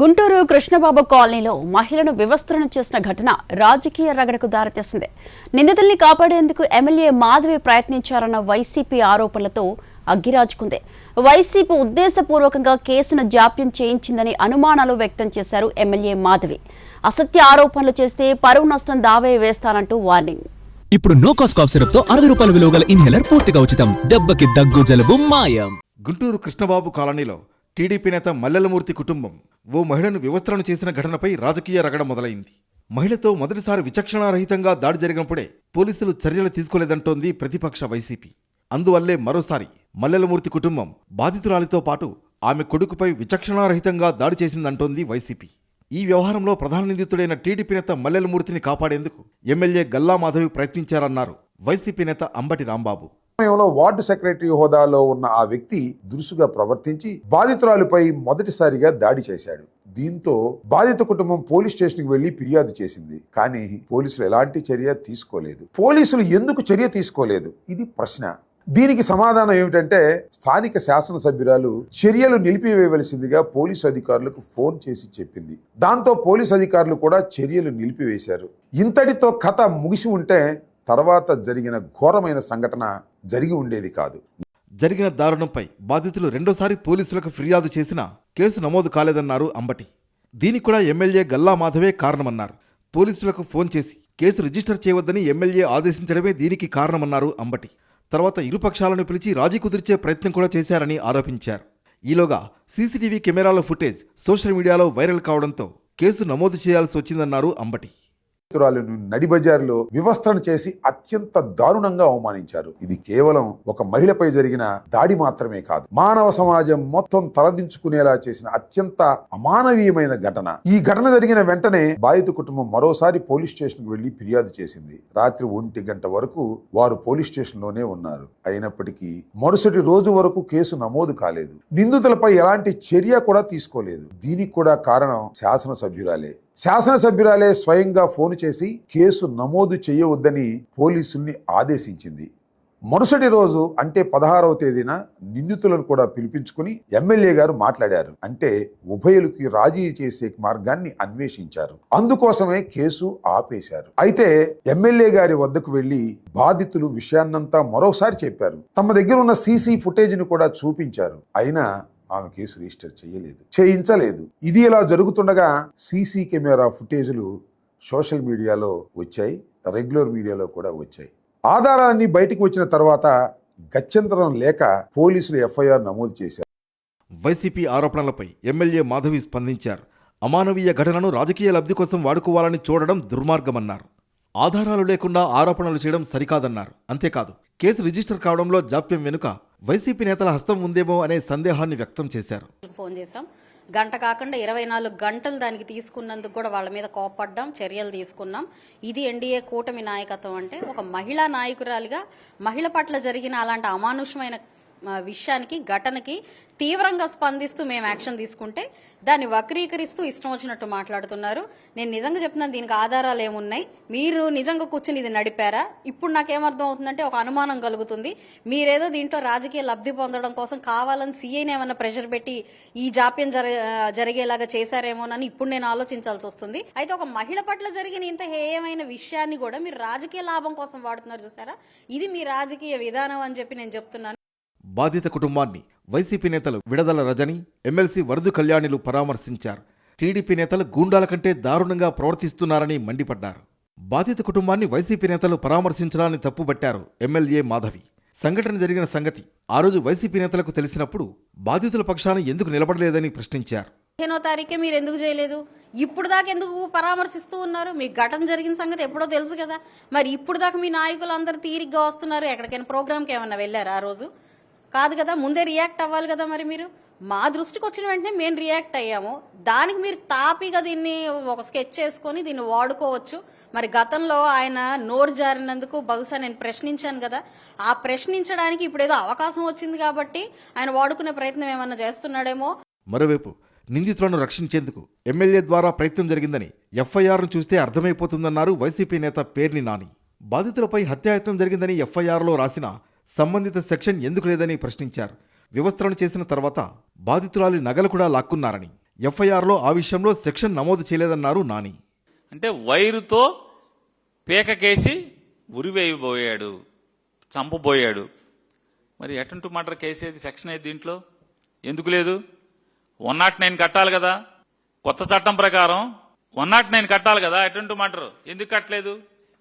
గుంటూరు కృష్ణబాబు కాలనీలో మహిళను వివస్త్రను చేసిన ఘటన రాజకీయ రగడకు దారితీసింది. నిందితుల్ని కాపాడేందుకు ఎమ్మెల్యే మాధవి ప్రయత్నించారన్న వైసీపీ ఆరోపణలతో అగ్గిరాజుకుంది. వైసీపీ ఉద్దేశపూర్వకంగా కేసును జాప్యం చేయించిందని అనుమానాలు వ్యక్తం చేశారు ఎమ్మెల్యే మాధవి. అసత్య ఆరోపణలు చేస్తే పరువు నష్టం దావే వేస్తానంటూ వార్నింగ్. ఇప్పుడు నో కాస్ట్ కాఫ్ సిరప్ తో 60 రూపాయల విలువ గల ఇన్హేలర్ పూర్తిగా ఉచితం. దెబ్బకి దగ్గు జలుబు మాయం. గుంటూరు కృష్ణబాబు కాలనీలో టీడీపీ నేత మల్లెలమూర్తి కుటుంబం ఓ మహిళను వివస్త్రను చేసిన ఘటనపై రాజకీయ రగడ మొదలైంది. మహిళతో మొదటిసారి విచక్షణారహితంగా దాడి జరిగినప్పుడే పోలీసులు చర్యలు తీసుకోలేదంటోంది ప్రతిపక్ష వైసీపీ. అందువల్లే మరోసారి మల్లెలమూర్తి కుటుంబం బాధితురాలితో పాటు ఆమె కొడుకుపై విచక్షణారహితంగా దాడి చేసిందంటోంది వైసీపీ. ఈ వ్యవహారంలో ప్రధాన నిందితుడైన టీడీపీ నేత మల్లెలమూర్తిని కాపాడేందుకు ఎమ్మెల్యే గల్లా మాధవి ప్రయత్నించారన్నారు వైసీపీ నేత అంబటి రాంబాబు. సమయంలో వార్డు సెక్రటరీ హోదాలో ఉన్న ఆ వ్యక్తి దురుసుగా ప్రవర్తించి బాధితురాలిపై మొదటిసారిగా దాడి చేశాడు. దీంతో బాధిత కుటుంబం పోలీస్ స్టేషన్కి వెళ్లి ఫిర్యాదు చేసింది. కానీ పోలీసులు ఎలాంటి చర్య తీసుకోలేదు. పోలీసులు ఎందుకు చర్య తీసుకోలేదు? ఇది ప్రశ్న. దీనికి సమాధానం ఏమిటంటే స్థానిక శాసనసభ్యురాలు చర్యలు నిలిపివేయవలసిందిగా పోలీసు అధికారులకు ఫోన్ చేసి చెప్పింది. దాంతో పోలీసు అధికారులు కూడా చర్యలు నిలిపివేశారు. ఇంతటితో కథ ముగిసి ఉంటే తర్వాత జరిగిన ఘోరమైన సంఘటన జరిగి ఉండేది కాదు. జరిగిన దారుణంపై బాధితులు రెండోసారి పోలీసులకు ఫిర్యాదు చేసినా కేసు నమోదు కాలేదన్నారు అంబటి. దీనికి కూడా ఎమ్మెల్యే గల్లా మాధవే కారణమన్నారు. పోలీసులకు ఫోన్ చేసి కేసు రిజిస్టర్ చేయవద్దని ఎమ్మెల్యే ఆదేశించడమే దీనికి కారణమన్నారు అంబటి. తర్వాత ఇరుపక్షాలను పిలిచి రాజీ కుదిర్చే ప్రయత్నం కూడా చేశారని ఆరోపించారు. ఈలోగా సీసీటీవీ కెమెరాల ఫుటేజ్ సోషల్ మీడియాలో వైరల్ కావడంతో కేసు నమోదు చేయాల్సి వచ్చిందన్నారు అంబటి. నడిబజారులో వివస్త్రణ చేసి అత్యంత దారుణంగా అవమానించారు. ఇది కేవలం ఒక మహిళపై జరిగిన దాడి మాత్రమే కాదు, మానవ సమాజం మొత్తం తలదించుకునేలా చేసిన అత్యంత అమానవీయమైన ఘటన. ఈ ఘటన జరిగిన వెంటనే బాధిత కుటుంబం మరోసారి పోలీస్ స్టేషన్ కు వెళ్లి ఫిర్యాదు చేసింది. రాత్రి 1 గంట వరకు వారు పోలీస్ స్టేషన్ లోనే ఉన్నారు. అయినప్పటికీ మరుసటి రోజు వరకు కేసు నమోదు కాలేదు. నిందితులపై ఎలాంటి చర్య కూడా తీసుకోలేదు. దీనికి కూడా కారణం శాసనసభ్యురాలే స్వయంగా ఫోన్ చేసి కేసు నమోదు చేయవద్దని పోలీసుల్ని ఆదేశించింది. మరుసటి రోజు అంటే 16వ తేదీన నిందితులను కూడా పిలిపించుకుని ఎమ్మెల్యే గారు మాట్లాడారు. అంటే ఉభయులకి రాజీ చేసే మార్గాన్ని అన్వేషించారు. అందుకోసమే కేసు ఆపేశారు. అయితే ఎమ్మెల్యే గారి వద్దకు వెళ్లి బాధితులు విషయాన్నంతా మరోసారి చెప్పారు. తమ దగ్గర ఉన్న సీసీ ఫుటేజ్ను కూడా చూపించారు. అయినా ఆమె కేసు రిజిస్టర్ చేయించలేదు. ఇది ఇలా జరుగుతుండగా సీసీ కెమెరా ఫుటేజ్లు సోషల్ మీడియాలో వచ్చాయి, రెగ్యులర్ మీడియాలో కూడా వచ్చాయి. ఆధారాలన్నీ బయటకు వచ్చిన తర్వాత గత్యంతరం లేక పోలీసులు ఎఫ్ఐఆర్ నమోదు చేశారు. వైసీపీ ఆరోపణలపై ఎమ్మెల్యే మాధవి స్పందించారు. అమానవీయ ఘటనను రాజకీయ లబ్ధి కోసం వాడుకోవాలని చూడడం దుర్మార్గమన్నారు. ఆధారాలు లేకుండా ఆరోపణలు చేయడం సరికాదన్నారు. అంతేకాదు కేసు రిజిస్టర్ కావడంలో జాప్యం వెనుక వైసీపీ నేతల హస్తం ఉందేమో అనే సందేహాన్ని వ్యక్తం చేశారు. ఫోన్ చేశాం, గంట కాకుండా 24 గంటలు దానికి తీసుకున్నందుకు కూడా వాళ్ళ మీద కోపడ్డాం, చర్యలు తీసుకున్నాం. ఇది ఎన్డీఏ కూటమి నాయకత్వం అంటే. ఒక మహిళా నాయకురాలిగా మహిళ పట్ల జరిగిన అలాంటి అమానుషమైన విషయానికి, ఘటనకి తీవ్రంగా స్పందిస్తూ మేము యాక్షన్ తీసుకుంటే దాన్ని వక్రీకరిస్తూ ఇష్టం వచ్చినట్టు మాట్లాడుతున్నారు. నేను నిజంగా చెప్తున్నాను, దీనికి ఆధారాలు ఏమున్నాయి? మీరు నిజంగా కూర్చుని ఇది నడిపారా? ఇప్పుడు నాకేమర్థం అవుతుందంటే ఒక అనుమానం కలుగుతుంది. మీరేదో దీంట్లో రాజకీయ లబ్ధి పొందడం కోసం కావాలని సీఐని ఏమన్నా ప్రెషర్ పెట్టి ఈ జాప్యం జరిగేలాగా చేశారేమోనని ఇప్పుడు నేను ఆలోచించాల్సి వస్తుంది. అయితే ఒక మహిళ పట్ల జరిగిన ఇంత హేయమైన విషయాన్ని కూడా మీరు రాజకీయ లాభం కోసం వాడుతున్నారు. చూసారా? ఇది మీ రాజకీయ విధానం అని చెప్పి నేను చెప్తున్నాను. బాధిత కుటుంబాన్ని వైసీపీ నేతలు విడదల రజని, ఎమ్మెల్సీ వరదు కళ్యాణిలు పరామర్శించారు. టీడీపీ నేతలు గూండాల కంటే దారుణంగా ప్రవర్తిస్తున్నారని మండిపడ్డారు. బాధిత కుటుంబాన్ని వైసీపీ నేతలు పరామర్శించడాన్ని తప్పుబట్టారు ఎమ్మెల్యే మాధవి. సంఘటన జరిగిన సంగతి ఆ రోజు వైసీపీ నేతలకు తెలిసినప్పుడు బాధితుల పక్షాన ఎందుకు నిలబడలేదని ప్రశ్నించారు. 15వ తారీఖే మీరు ఎందుకు చేయలేదు? ఇప్పుడు దాకా ఎందుకు పరామర్శిస్తూ ఉన్నారు? మీకు ఘటన జరిగిన సంగతి ఎప్పుడో తెలుసు కదా. మరి ఇప్పుడు దాకా మీ నాయకులు అందరూ తీరిగ్గా వస్తున్నారు. ఎక్కడికైనా ప్రోగ్రామ్కి ఏమన్నా వెళ్ళారా? ఆ రోజు కాదు కదా, ముందే రియాక్ట్ అవ్వాలి కదా. మరి మీరు మా దృష్టికి వచ్చిన వెంటనే మేము రియాక్ట్ అయ్యాము. దానికి మీరు తాపిగా దీన్ని ఒక స్కెచ్ చేసుకొని దీన్ని వాడుకోవచ్చు. మరి గతంలో ఆయన నోరు జారినందుకు బహుశా నేను ప్రశ్నించాను కదా, ఆ ప్రశ్నించడానికి ఇప్పుడు ఏదో అవకాశం వచ్చింది కాబట్టి ఆయన వాడుకునే ప్రయత్నం ఏమన్నా చేస్తున్నాడేమో. మరోవైపు నిందితులను రక్షించేందుకు ఎమ్మెల్యే ద్వారా ప్రయత్నం జరిగిందని ఎఫ్ఐఆర్ను చూస్తే అర్థమైపోతుందన్నారు వైసీపీ నేత పేర్ని నాని. బాధితులపై హత్యాయత్నం జరిగిందని ఎఫ్ఐఆర్లో రాసిన సంబంధిత సెక్షన్ ఎందుకు లేదని ప్రశ్నించారు. వివస్త్రను చేసిన తర్వాత బాధితురాలి నగలు కూడా లాక్కున్నారని, ఎఫ్ఐఆర్లో ఆ విషయంలో సెక్షన్ నమోదు చేయలేదన్నారు నాని. అంటే వైరుతో పీకకేసి ఉరివేయబోయాడు, చంపబోయాడు. మరి అటెంప్ట్ మర్డర్ కేసు ఏది, సెక్షన్ ఏది దీంట్లో? ఎందుకు లేదు? 109 కట్టాలి కదా, కొత్త చట్టం ప్రకారం 109 కట్టాలి కదా అటెంప్ట్ మర్డర్. ఎందుకు కట్టలేదు?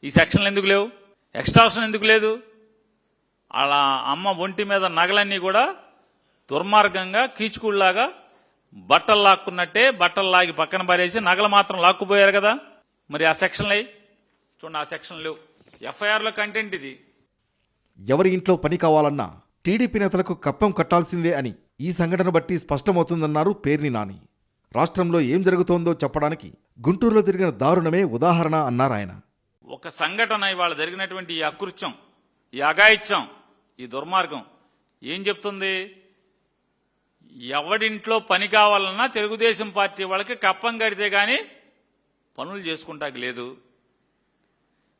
ఈ సెక్షన్లు ఎందుకు లేవు? ఎక్స్ట్రాషన్ ఎందుకు లేదు? అలా అమ్మ ఒంటి మీద నగలన్నీ కూడా దుర్మార్గంగా కీచుకుళ్లాగా బట్టలు లాక్కున్నట్టే బట్టలు లాగి పక్కన పారేసి నగలు మాత్రం లాక్కుపోయారు కదా. మరి ఆ సెక్షన్లు అయ్యి చూడండి, ఆ సెక్షన్ లేవు. ఎఫ్ఐఆర్లో కంటెంట్ ఇది. ఎవరి ఇంట్లో పని కావాలన్నా టీడీపీ నేతలకు కప్పం కట్టాల్సిందే అని ఈ సంఘటన బట్టి స్పష్టమవుతుందన్నారు పేర్ని నాని. రాష్ట్రంలో ఏం జరుగుతోందో చెప్పడానికి గుంటూరులో జరిగిన దారుణమే ఉదాహరణ అన్నారాయన. ఒక సంఘటన ఇవాళ జరిగినటువంటి ఈ అకృత్యం, ఈ అఘాయిత్యం, ఈ దుర్మార్గం ఏం చెప్తుంది? ఎవడింట్లో పని కావాలన్నా తెలుగుదేశం పార్టీ వాళ్ళకి కప్పం కడితే గాని పనులు చేసుకుంటాకి లేదు.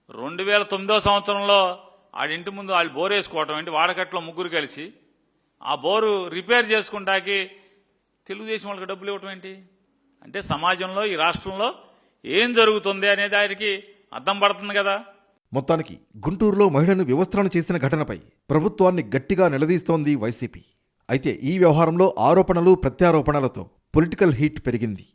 2009 సంవత్సరంలో ఆడింటి ముందు వాళ్ళు బోర్ వేసుకోవటం ఏంటి, వాడకట్లో ముగ్గురు కలిసి ఆ బోరు రిపేర్ చేసుకుంటాకి తెలుగుదేశం వాళ్ళకి డబ్బులు ఇవ్వటం ఏంటి? అంటే సమాజంలో ఈ రాష్ట్రంలో ఏం జరుగుతుంది అనేది ఆయనకి అర్థం పడుతుంది కదా. మొత్తానికి గుంటూరులో మహిళను వివస్త్రణ చేసిన ఘటనపై ప్రభుత్వాన్ని గట్టిగా నిలదీస్తోంది వైసీపీ. అయితే ఈ వ్యవహారంలో ఆరోపణలు ప్రత్యారోపణలతో పొలిటికల్ హీట్ పెరిగింది.